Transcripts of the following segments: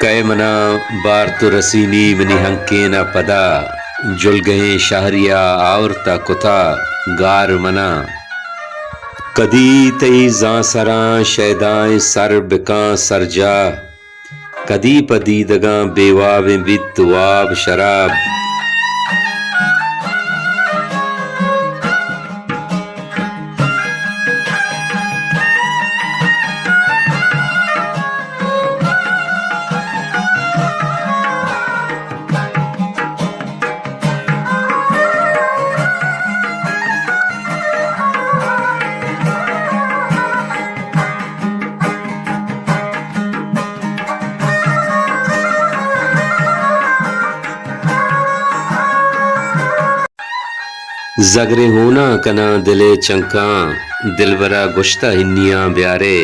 کئے منا بار تو رسینی منی ہنکے نہ پدا جل گئے شہریا آورتا کتا گار منا کدی تئی زاں سراں شیدائیں سر بکاں سرجا کدی پدیدگاں بیوابیں بیت واب شراب زگرے ہونا کنا دلے چنکاں دلبرا گشتہ ہنیاں بیارے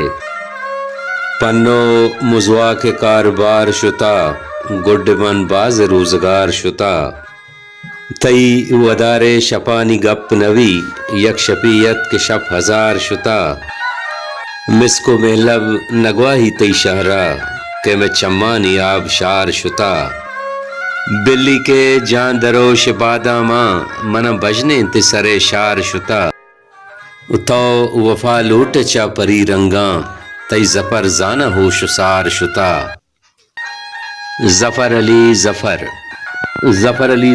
پنو مزوا کے کاربار شتا گڈ من باز روزگار شتا تئی ودارے شپانی گپ نوی یک شپیت کے شپ ہزار شتا مسکو میں لب نگواہی تئی شہرا کہ میں چمانی آب شار شتا بلی کے جان دروش باداماں من بجنے انتصر شار شتا تو وفا لوٹ چا پری رنگاں تئی زفر زانا ہوش سار شتا ظفر علی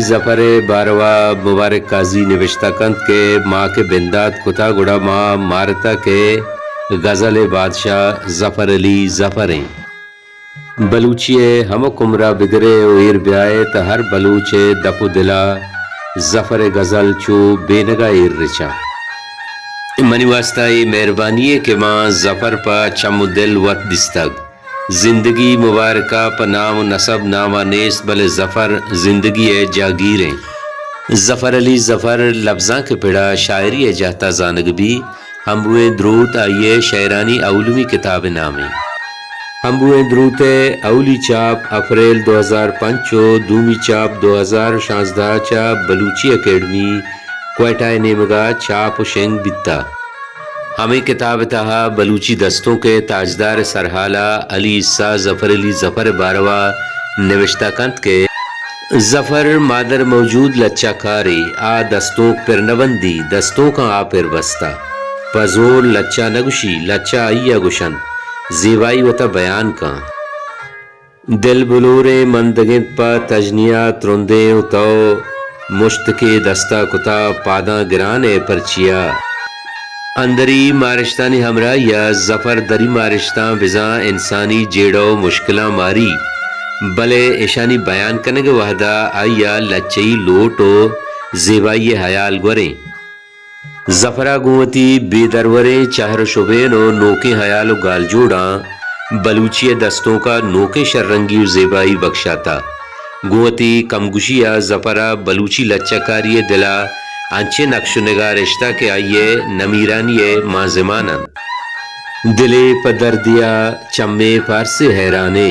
ظفر باروا مبارک قاضی نوشتہ کند کے ماں کے بندات کتا گڑا ماں مارتا کے غزل بادشاہ ظفر علی ظفریں بلوچیے ہم کمرہ بگرے ویر بیائے تا ہر بلوچے دپو دلا ظفر غزل چو بے نگا ایر رچا منی واسطائی مہربانی کہ ماں ظفر پا چم دل وط دستگ زندگی مبارکہ پا نام و نصب نامہ نیست بلے ظفر زندگی جاگیریں ظفر علی ظفر لفظاں کے پڑا شاعری جاتا زانگ بھی ہم بوئے دروت آئیے شاعرانی اولوی کتاب نامیں ہم بوئے دروت اولی چاپ اپریل 2005 دومی چاپ 2016 چاپ بلوچی اکیڈمی کوئٹہ نیمگا چاپ و شنگ بیتا ہمیں کتاب تہا بلوچی دستوں کے تاجدار سرحالہ علی عیسیٰ ظفر علی ظفر باروا نوشتہ کند کے ظفر مادر موجود لچا کاری آ دستوں پر نبندی دستوں کا آ پر بستا پزور لچا نگشی لچا آئیا گشن زیوائی وطا بیان کا دل بلورے مندگنت پا تجنیا ترندیں اتو مشت کے دستا کتا پاداں گرانے پرچیا اندری مارشتانی ہمراہ یا ظفر دری مارشتاں بزاں انسانی جیڑو مشکلاں ماری بلے ایشانی بیان کرنے کے وحدہ آئیا لچئی لوٹو زیوائی حیال گوریں ظفرہ گوتی بے درورے چہر شبین و نوکے حیال و گال جوڑاں بلوچی دستوں کا نوکے شررنگی و زیبائی بخشاتا گوتی کمگشیا ظفرہ بلوچی لچکاری دلا انچے نقش و نگار رشتہ کے آئیے نمیرانی ماں زمانن دلے پدر دیا چمے پارسے حیرانے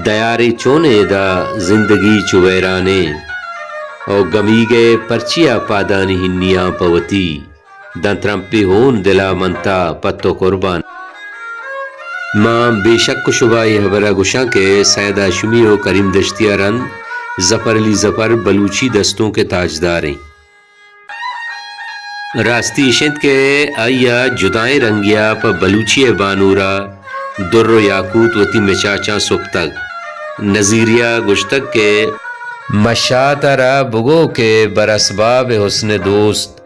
دیارے چونے دا زندگی چویرانے او گمی گئے پرچیا پادانی ہنیاں پوتی دن ترمپی ہون دلا منتا پتو قربان ماں بے شک شبائی حبرہ گشاں کے سید ہاشمی و کریم دشتیہ رند ظفر علی ظفر بلوچی دستوں کے تاجداریں راستی شند کے آئیا جدائیں رنگیا پا بلوچی بانورا در و یاقوت وتی مچاچاں سبتگ نظیریہ گشتگ کے مشاط را بگو کے براسباب حسن دوست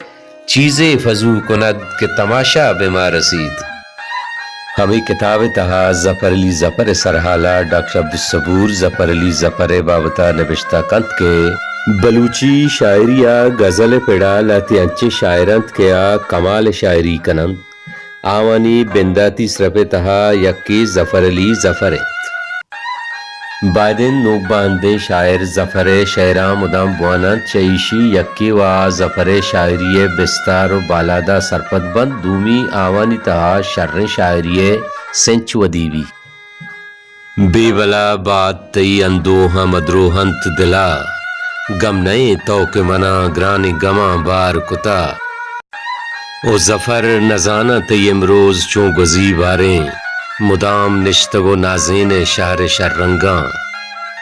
چیزیں فضو کند کے تماشا بما رسید ہمیں کتاب تہا ظفر علی ظفر سرحالہ ڈاکٹر عبدالصبور ظفر علی ظفر بابتا نوشتہ کند کے بلوچی شاعریہ غزل پیڑا لاتی انچے شاعرند کیا کمال شاعری کنند آوانی بنداتی سرپ تہا یکی ظفر علی ظفر بائدن نوک باندے شاعر ظفر شاعران مدام بوانند چیشی یکی و ظفر شاعری بستار و بالادا سرپت بند دومی آوانی تہا شر شاعری سنچ و دیوی بے بلا بات تی اندوہ مدروہنت دلا گم نئے توک منا گرانی گما بار کتا او ظفر نزانہ تی امروز چون گزی باریں مدام نشتگ و نازین شہر شررنگاں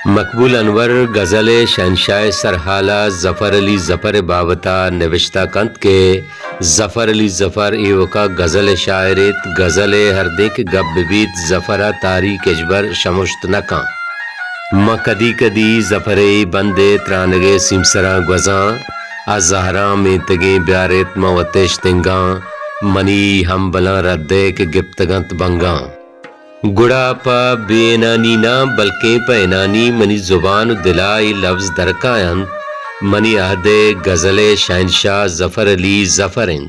مقبول انور غزل شہنشاہ سرحالہ ظفر علی ظفر بابتا نوشتہ کنت کے ظفر علی ظفر ایوکا غزل شاعرت غزل ہر دک گب بیت ظفرہ تاریخ اجبر شمشت نکاں ما کدی کدی ظفرے بندے ترانگے سمسراں گوزاں از زہراں میں تگیں بیارت موتش تنگاں منی ہم بلاں ردے کے گپتگنت بنگاں گڑا پا بے انانی نہ بلکہ پا انانی منی زبان دلائی لفظ درکائن منی عہد غزل شہنشاہ ظفر علی ظفرند